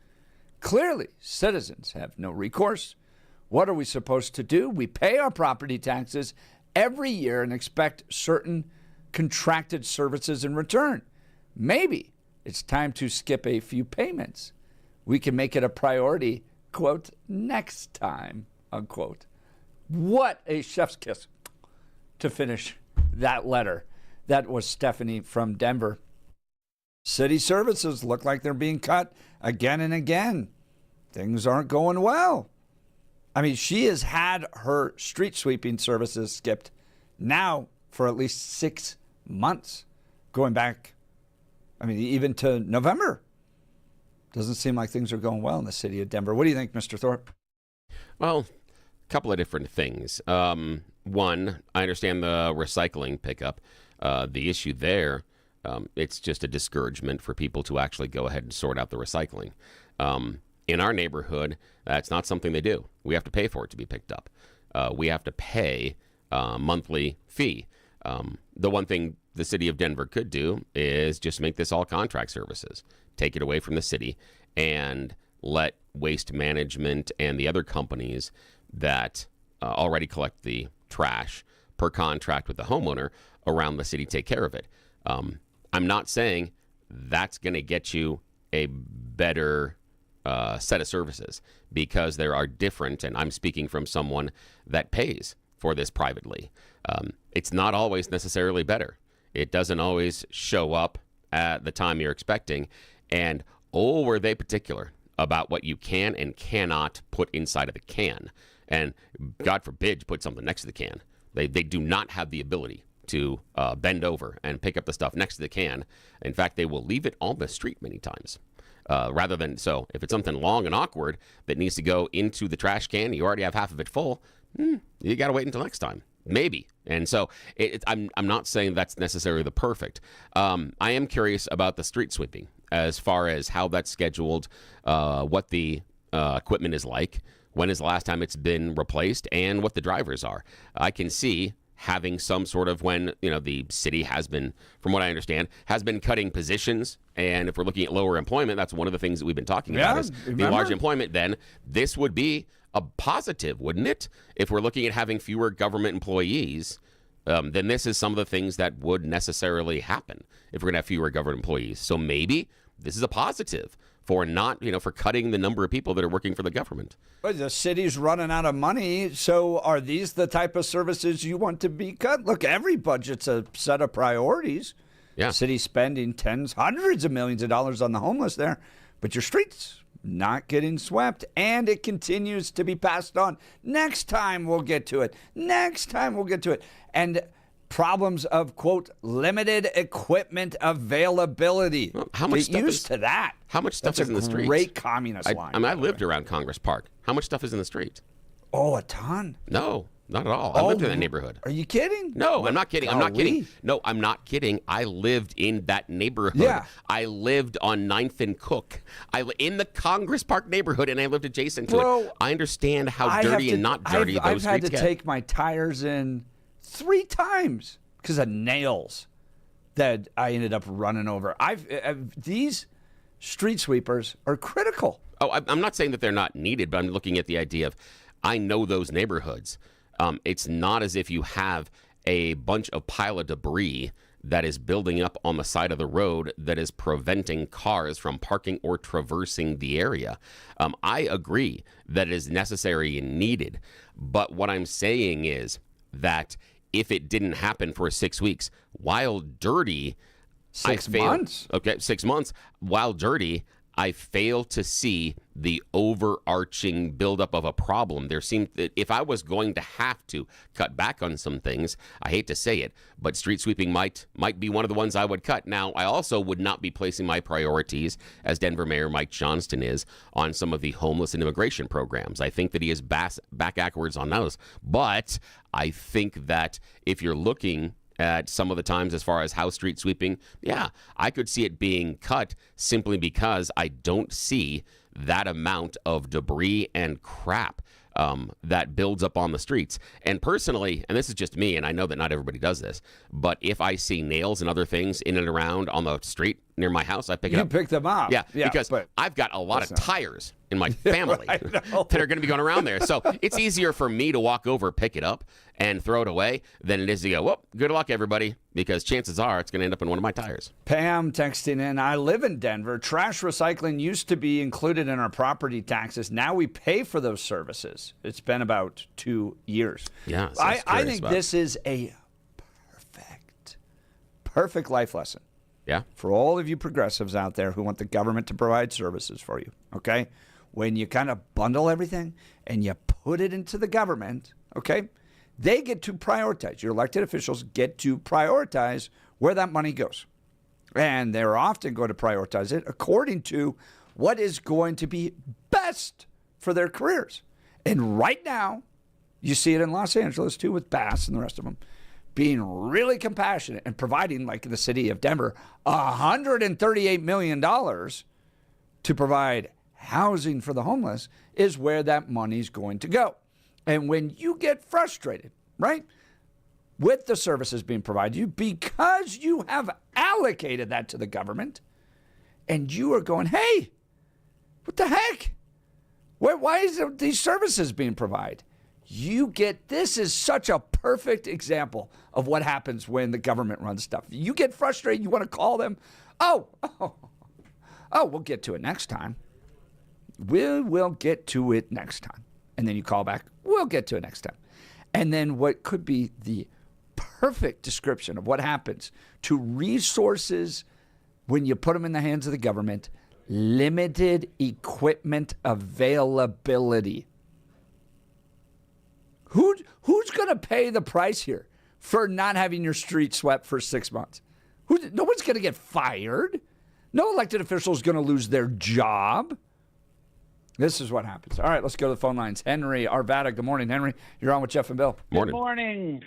[SPEAKER 1] Clearly, citizens have no recourse. What are we supposed to do? We pay our property taxes every year and expect certain contracted services in return. Maybe it's time to skip a few payments. We can make it a priority, quote, next time, unquote. What a chef's kiss to finish that letter. That was Stephanie from Denver. City services look like they're being cut again and again. Things aren't going well. I mean, she has had her street sweeping services skipped now for at least 6 months, going back, I mean, even to November. Doesn't seem like things are going well in the city of Denver. What do you think, Mr. Thorpe?
[SPEAKER 2] Well, a couple of different things. One, I understand the recycling pickup. The issue there, it's just a discouragement for people to actually go ahead and sort out the recycling. In our neighborhood, that's not something they do. We have to pay for it to be picked up. We have to pay a monthly fee. The one thing the city of Denver could do is just make this all contract services, take it away from the city, and let Waste Management and the other companies that already collect the trash per contract with the homeowner around the city take care of it. I'm not saying that's going to get you a better set of services, because there are different, and I'm speaking from someone that pays for this privately. It's not always necessarily better. It doesn't always show up at the time you're expecting. And were they particular about what you can and cannot put inside of the can. And God forbid you put something next to the can. They do not have the ability to bend over and pick up the stuff next to the can. In fact, they will leave it on the street many times. Rather than, so if it's something long and awkward that needs to go into the trash can, you already have half of it full, you got to wait until next time. Maybe. And so I'm not saying that's necessarily the perfect. I am curious about the street sweeping as far as how that's scheduled, what the equipment is like, when is the last time it's been replaced, and what the drivers are. I can see having some sort of, when, the city has been, from what I understand, has been cutting positions. And if we're looking at lower employment, that's one of the things that we've been talking about is the large employment. Then this would be a positive, wouldn't it? If we're looking at having fewer government employees, then this is some of the things that would necessarily happen if we're going to have fewer government employees. So maybe this is a positive for not, for cutting the number of people that are working for the government.
[SPEAKER 1] But the city's running out of money, so are these the type of services you want to be cut? Look, every budget's a set of priorities.
[SPEAKER 2] Yeah.
[SPEAKER 1] The city's spending hundreds of millions of dollars on the homeless there, but your streets not getting swept, and it continues to be passed on. Next time we'll get to it. And problems of, quote, limited equipment availability.
[SPEAKER 2] Well, how much
[SPEAKER 1] Get
[SPEAKER 2] stuff
[SPEAKER 1] used to that.
[SPEAKER 2] How much stuff is in the streets?
[SPEAKER 1] Great communist line.
[SPEAKER 2] I lived around Congress Park. How much stuff is in the street?
[SPEAKER 1] Oh, a ton.
[SPEAKER 2] No, not at all. I lived in that neighborhood.
[SPEAKER 1] Are you kidding?
[SPEAKER 2] No, I'm not kidding. I'm not kidding.
[SPEAKER 1] Golly.
[SPEAKER 2] No, I'm not kidding. I lived in that neighborhood.
[SPEAKER 1] Yeah.
[SPEAKER 2] I lived on 9th and Cook. In the Congress Park neighborhood, and I lived adjacent to it. I understand how dirty and not dirty those
[SPEAKER 1] I've had
[SPEAKER 2] streets
[SPEAKER 1] to
[SPEAKER 2] get.
[SPEAKER 1] take my tires in 3 times because of nails that I ended up running over. These street sweepers are critical.
[SPEAKER 2] Oh, I'm not saying that they're not needed, but I'm looking at the idea of I know those neighborhoods. It's not as if you have a bunch of pile of debris that is building up on the side of the road that is preventing cars from parking or traversing the area. I agree that it is necessary and needed, but what I'm saying is that if it didn't happen for 6 weeks, while dirty,
[SPEAKER 1] 6 months.
[SPEAKER 2] Okay, 6 months. While dirty, I fail to see the overarching buildup of a problem. There seemed that if I was going to have to cut back on some things, I hate to say it, but street sweeping might be one of the ones I would cut. Now, I also would not be placing my priorities, as Denver Mayor Mike Johnston is, on some of the homeless and immigration programs. I think that he is back backwards on those. But I think that if you're looking at some of the times as far as house street sweeping, yeah, I could see it being cut simply because I don't see that amount of debris and crap that builds up on the streets. And personally, and this is just me, and I know that not everybody does this, but if I see nails and other things in and around on the street near my house, I pick it up.
[SPEAKER 1] You pick them up.
[SPEAKER 2] Yeah, because I've got a lot of tires in my family that are going to be going around there. So it's easier for me to walk over, pick it up, and throw it away than it is to go, well, good luck, everybody, because chances are it's going to end up in one of my tires.
[SPEAKER 1] Pam texting in, I live in Denver. Trash recycling used to be included in our property taxes. Now we pay for those services. It's been about 2 years.
[SPEAKER 2] Yeah,
[SPEAKER 1] I think this is a perfect life lesson.
[SPEAKER 2] Yeah.
[SPEAKER 1] For all of you progressives out there who want the government to provide services for you, okay? When you kind of bundle everything and you put it into the government, okay, they get to prioritize. Your elected officials get to prioritize where that money goes. And they're often going to prioritize it according to what is going to be best for their careers. And right now, you see it in Los Angeles, too, with Bass and the rest of them, being really compassionate and providing, like the city of Denver, $138 million to provide housing for the homeless is where that money's going to go. And when you get frustrated, right, with the services being provided to you because you have allocated that to the government and you are going, hey, what the heck? Why is these services being provided? This is such a perfect example of what happens when the government runs stuff. You get frustrated, you want to call them. Oh, we'll get to it next time. We'll get to it next time. And then you call back, we'll get to it next time. And then what could be the perfect description of what happens to resources when you put them in the hands of the government, limited equipment availability. Who's going to pay the price here for not having your street swept for 6 months? No one's going to get fired. No elected official is going to lose their job. This is what happens. All right, let's go to the phone lines. Henry Arvada. Good morning, Henry. You're on with Jeff and Bill.
[SPEAKER 2] Morning.
[SPEAKER 11] Good morning,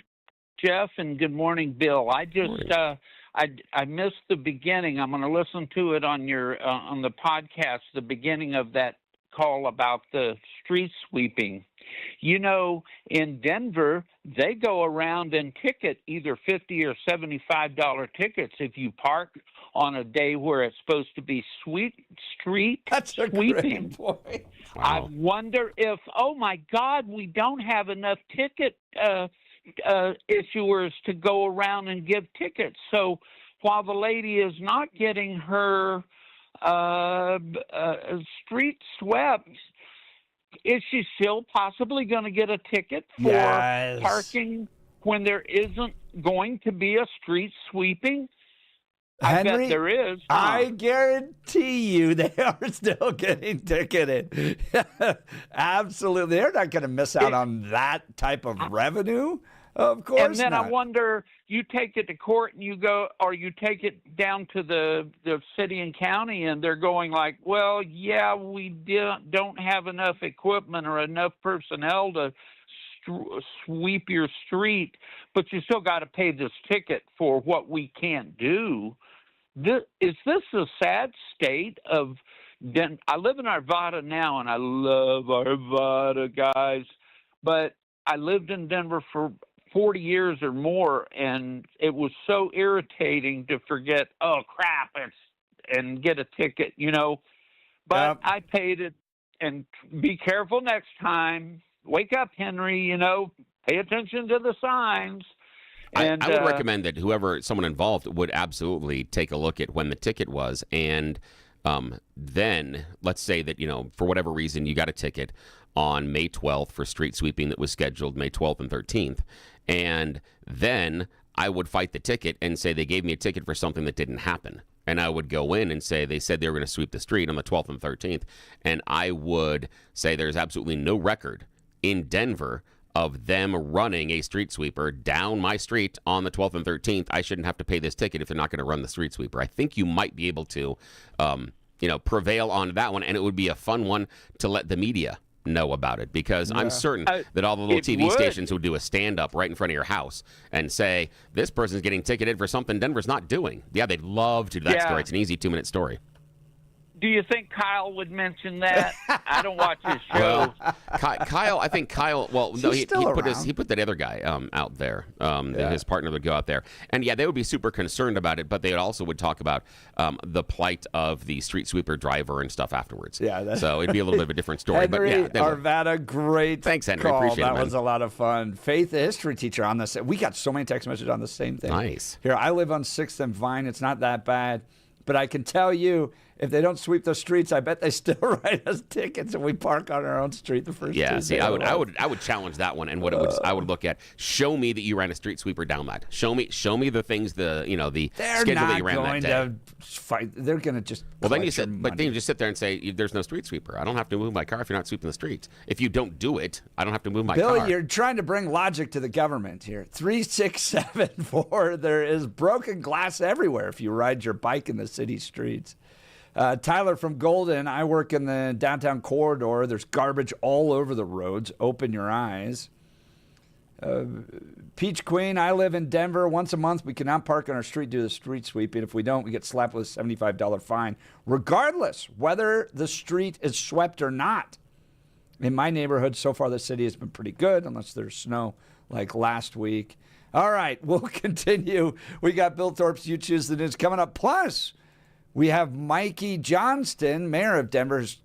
[SPEAKER 11] Jeff, and good morning, Bill. I just I missed the beginning. I'm going to listen to it on your on the podcast. The beginning of that call about the street sweeping. You know, in Denver, they go around and ticket either $50 or $75 tickets if you park on a day where it's supposed to be street
[SPEAKER 1] That's a
[SPEAKER 11] sweeping.
[SPEAKER 1] great point.
[SPEAKER 2] Wow.
[SPEAKER 11] I wonder if, oh my God, we don't have enough ticket issuers to go around and give tickets. So while the lady is not getting her street swept, is she still possibly going to get a ticket for
[SPEAKER 1] Yes.
[SPEAKER 11] parking when there isn't going to be a street sweeping? I
[SPEAKER 1] Henry,
[SPEAKER 11] bet there is.
[SPEAKER 1] I guarantee you they are still getting ticketed. Absolutely. They're not going to miss out on that type of revenue. Of course
[SPEAKER 11] And then
[SPEAKER 1] not.
[SPEAKER 11] I wonder, you take it to court and you go, or you take it down to the city and county, and they're going like, well, yeah, we don't have enough equipment or enough personnel to sweep your street, but you still got to pay this ticket for what we can't do. Is this a sad state of I live in Arvada now, and I love Arvada, guys, but I lived in Denver for 40 years or more, and it was so irritating to forget, oh, crap, and get a ticket, But
[SPEAKER 1] Yep.
[SPEAKER 11] I paid it, and be careful next time. Wake up, Henry, pay attention to the signs. And
[SPEAKER 2] I would recommend that someone involved would absolutely take a look at when the ticket was, and then let's say that, for whatever reason you got a ticket on May 12th for street sweeping that was scheduled May 12th and 13th, and then I would fight the ticket and say they gave me a ticket for something that didn't happen. And I would go in and say they said they were going to sweep the street on the 12th and 13th, and I would say there's absolutely no record in Denver of them running a street sweeper down my street on the 12th and 13th. I shouldn't have to pay this ticket if they're not going to run the street sweeper. I think you might be able to, prevail on that one, and it would be a fun one to let the media know about it, because I'm certain that all the little TV stations would do a stand-up right in front of your house and say, this person's getting ticketed for something Denver's not doing. Yeah, they'd love to do that story. It's an easy 2-minute story.
[SPEAKER 11] Do you think Kyle would mention that? I don't watch his show.
[SPEAKER 2] Well, Kyle, I think Kyle. Well, no, he put that other guy out there. His partner would go out there, and they would be super concerned about it. But they also would talk about the plight of the street sweeper driver and stuff afterwards.
[SPEAKER 1] Yeah,
[SPEAKER 2] so it'd be a little bit of a different story.
[SPEAKER 1] Henry,
[SPEAKER 2] but
[SPEAKER 1] Arvada, great.
[SPEAKER 2] Thanks, Henry.
[SPEAKER 1] Call.
[SPEAKER 2] Appreciate it,
[SPEAKER 1] That
[SPEAKER 2] man.
[SPEAKER 1] was a lot of fun. Faith, the history teacher, on this. We got so many text messages on the same thing.
[SPEAKER 2] Nice.
[SPEAKER 1] Here, I live on 6th and Vine. It's not that bad. But I can tell you, if they don't sweep the streets, I bet they still write us tickets if we park on our own street the first
[SPEAKER 2] Yeah,
[SPEAKER 1] Tuesday
[SPEAKER 2] see, I
[SPEAKER 1] of the
[SPEAKER 2] would
[SPEAKER 1] month.
[SPEAKER 2] challenge that one, and I would look at, show me that you ran a street sweeper down that. Show me the things, the
[SPEAKER 1] They're
[SPEAKER 2] schedule
[SPEAKER 1] not
[SPEAKER 2] that you ran
[SPEAKER 1] going
[SPEAKER 2] that day.
[SPEAKER 1] to fight. They're going to just.
[SPEAKER 2] Well, then you
[SPEAKER 1] collect your
[SPEAKER 2] said, but then
[SPEAKER 1] money.
[SPEAKER 2] you just sit there and say, there's no street sweeper. I don't have to move my car if you're not sweeping the streets. If you don't do it, I don't have to move my
[SPEAKER 1] Billy,
[SPEAKER 2] car.
[SPEAKER 1] you're trying to bring logic to the government here. 3674. There is broken glass everywhere if you ride your bike in the city streets. Tyler from Golden, I work in the downtown corridor. There's garbage all over the roads. Open your eyes. Peach Queen, I live in Denver. Once a month, we cannot park on our street, do the street sweeping. If we don't, we get slapped with a $75 fine, regardless whether the street is swept or not. In my neighborhood, so far, the city has been pretty good, unless there's snow like last week. All right, we'll continue. We got Bill Thorpe's You Choose the News coming up. Plus, we have Mikey Johnston, mayor of Denver's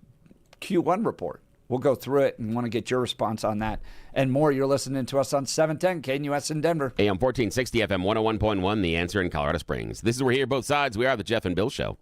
[SPEAKER 1] Q1 report. We'll go through it and want to get your response on that and more. You're listening to us on 710 KNUS in Denver.
[SPEAKER 2] AM 1460 FM 101.1, The Answer in Colorado Springs. This is We're Here Both Sides. We are the Jeff and Bill Show.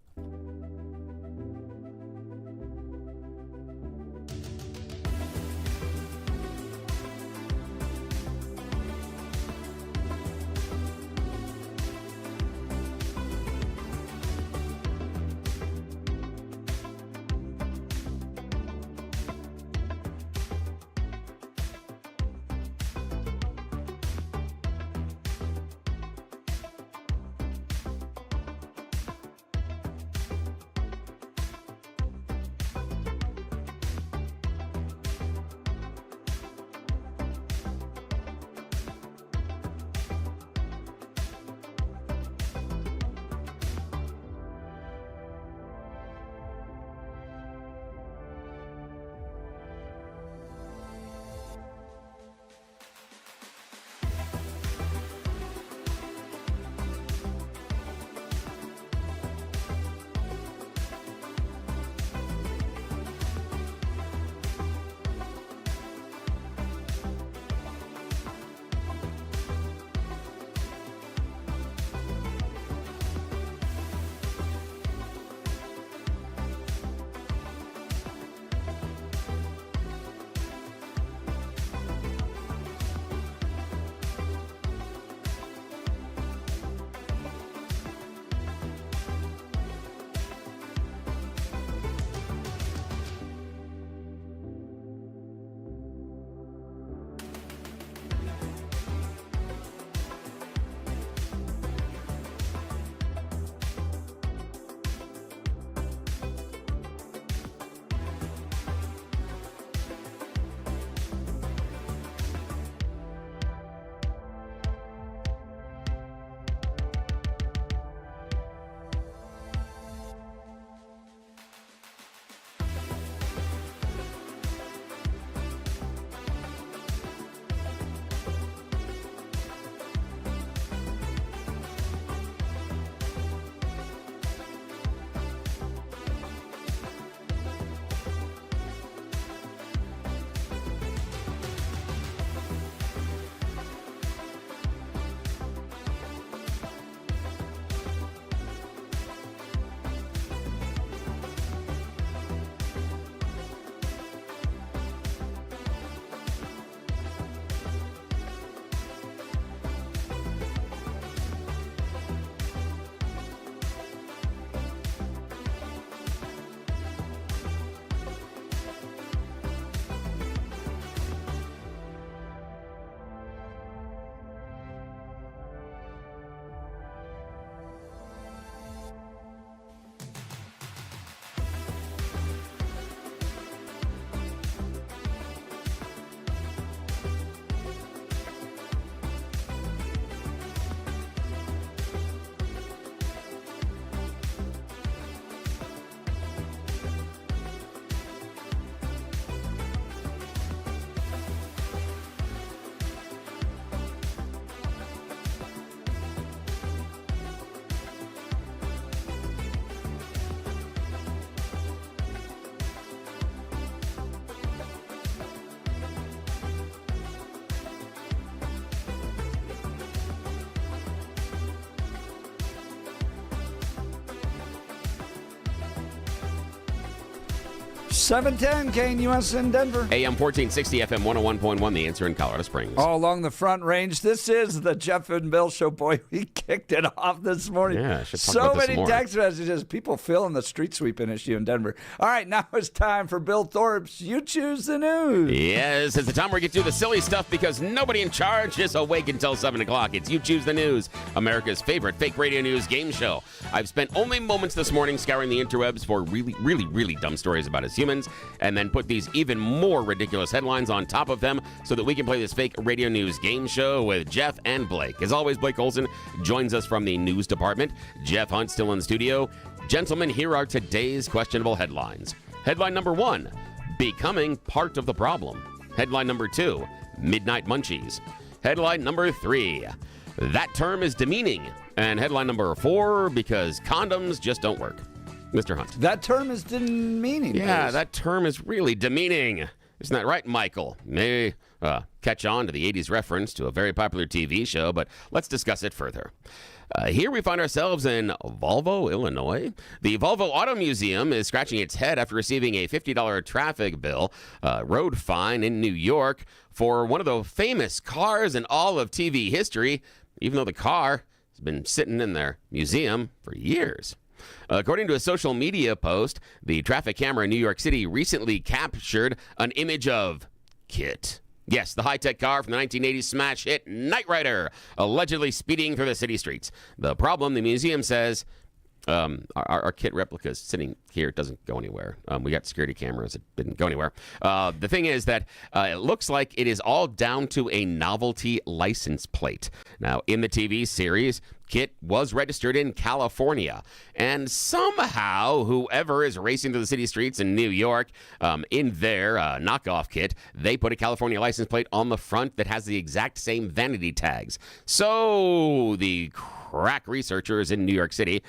[SPEAKER 1] 710 KNUS in Denver.
[SPEAKER 2] AM 1460, FM 101.1, The Answer in Colorado Springs.
[SPEAKER 1] All along the Front Range. This is the Jeff and Bill Show. Boy, we kicked it off this morning.
[SPEAKER 2] Yeah, I should talk
[SPEAKER 1] so
[SPEAKER 2] about this
[SPEAKER 1] many
[SPEAKER 2] more.
[SPEAKER 1] text messages. People feeling the street sweeping issue in Denver. All right, now it's time for Bill Thorpe's You Choose the News.
[SPEAKER 2] Yes, it's the time where we get to the silly stuff because nobody in charge is awake until 7 o'clock. It's You Choose the News, America's favorite fake radio news game show. I've spent only moments this morning scouring the interwebs for really dumb stories about us humans, and then put these even more ridiculous headlines on top of them so that we can play this fake radio news game show with Jeff and Blake. As always, Blake Olson joins us from the news department. Jeff Hunt still in the studio. Gentlemen, here are today's questionable headlines. Headline number 1, becoming part of the problem. Headline number 2, midnight munchies. Headline number 3, that term is demeaning. And headline number 4, because condoms just don't work. Mr. Hunt.
[SPEAKER 1] That term is demeaning.
[SPEAKER 2] Yeah, that term is really demeaning. Isn't that right, Michael? May catch on to the 80s reference to a very popular TV show, but let's discuss it further. Here we find ourselves in Volvo, Illinois. The Volvo Auto Museum is scratching its head after receiving a $50 traffic bill, road fine in New York for one of the famous cars in all of TV history, even though the car has been sitting in their museum for years. According to a social media post, the traffic camera in New York City recently captured an image of KITT. Yes, the high-tech car from the 1980s smash hit Knight Rider, allegedly speeding through the city streets. The problem, the museum says, our KITT replica is sitting here. It doesn't go anywhere. We got security cameras. It didn't go anywhere. The thing is that it looks like it is all down to a novelty license plate. Now, in the TV series, KITT was registered in California. And somehow, whoever is racing through the city streets in New York, in their knockoff KITT, they put a California license plate on the front that has the exact same vanity tags. So the crack researchers in New York City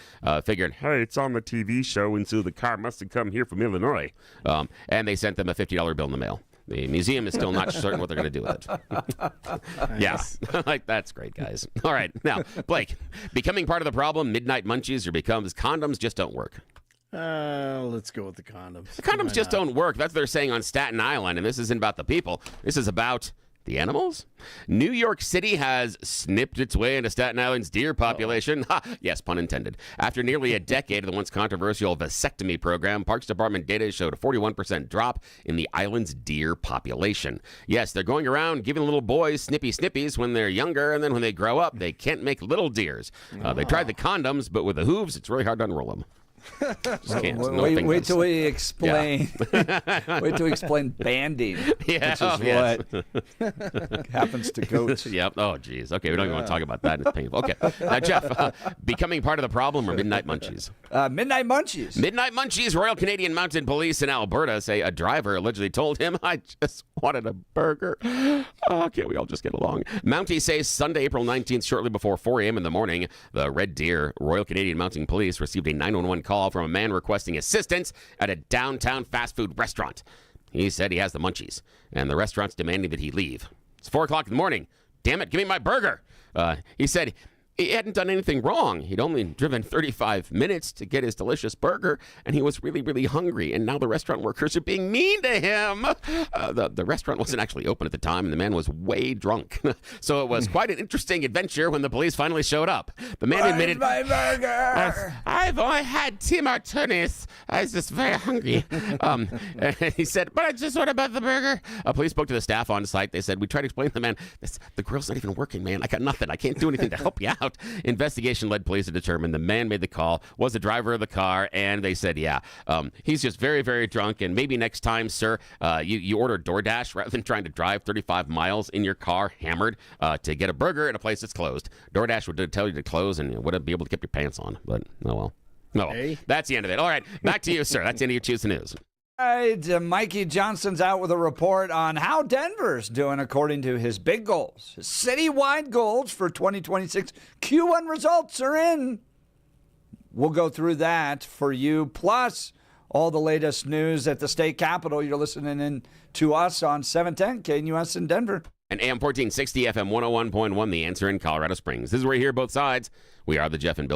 [SPEAKER 2] figured, hey, it's on the TV show, and so the car must have come here from Illinois. And they sent them a $50 bill in the mail. The museum is still not certain what they're going to do with it. Yeah, like that's great, guys. All right, now, Blake, becoming part of the problem, midnight munchies, or becomes condoms just don't work.
[SPEAKER 4] Let's go with the condoms.
[SPEAKER 2] The condoms just don't work. That's what they're saying on Staten Island, and this isn't about the people. This is about the animals? New York City has snipped its way into Staten Island's deer population. Ha! Yes, pun intended. After nearly a decade of the once controversial vasectomy program, Parks Department data showed a 41% drop in the island's deer population. Yes, they're going around giving little boys snippy snippies when they're younger, and then when they grow up, they can't make little deers. They tried the condoms, but with the hooves, it's really hard to unroll them.
[SPEAKER 1] Wait till we explain.
[SPEAKER 2] Yeah.
[SPEAKER 1] Wait till we explain banding,
[SPEAKER 2] yeah,
[SPEAKER 1] which is what happens to goats.
[SPEAKER 2] Yep. Oh, geez. Okay, we don't even want to talk about that. It's painful. Okay. Now, Jeff, becoming part of the problem or midnight munchies?
[SPEAKER 1] Midnight munchies.
[SPEAKER 2] Midnight munchies. Royal Canadian Mounted Police in Alberta say a driver allegedly told him, I just wanted a burger. Oh, can't we all just get along? Mounties say Sunday, April 19th, shortly before 4 a.m. in the morning, the Red Deer Royal Canadian Mounted Police received a 911 call from a man requesting assistance at a downtown fast food restaurant. He said he has the munchies, and the restaurant's demanding that he leave. It's 4 o'clock in the morning. Damn it, give me my burger. He said he hadn't done anything wrong. He'd only driven 35 minutes to get his delicious burger, and he was really hungry, and now the restaurant workers are being mean to him. The restaurant wasn't actually open at the time, and the man was way drunk. So it was quite an interesting adventure when the police finally showed up. The man admitted,
[SPEAKER 1] my burger?
[SPEAKER 2] I've only had Tim Hortons. I was just very hungry. And he said, but I just what about the burger? Police spoke to the staff on site. They said, we tried to explain to the man, the grill's not even working, man. I got nothing. I can't do anything to help you out. Investigation led police to determine the man made the call, was the driver of the car, and they said, yeah, he's just very drunk, and maybe next time, sir, you order DoorDash rather than trying to drive 35 miles in your car hammered to get a burger at a place that's closed. DoorDash would tell you to close, and you wouldn't be able to keep your pants on, but oh well. No, hey. That's the end of it. All right, back to you, sir. That's the end of your Choose the News.
[SPEAKER 1] All right, Mikey Johnson's out with a report on how Denver's doing according to his big goals. His citywide goals for 2026. Q1 results are in. We'll go through that for you, plus all the latest news at the state capitol. You're listening in to us on 710 KNUS in Denver.
[SPEAKER 2] And AM 1460, FM 101.1, The Answer in Colorado Springs. This is where we hear both sides. We are the Jeff and Bill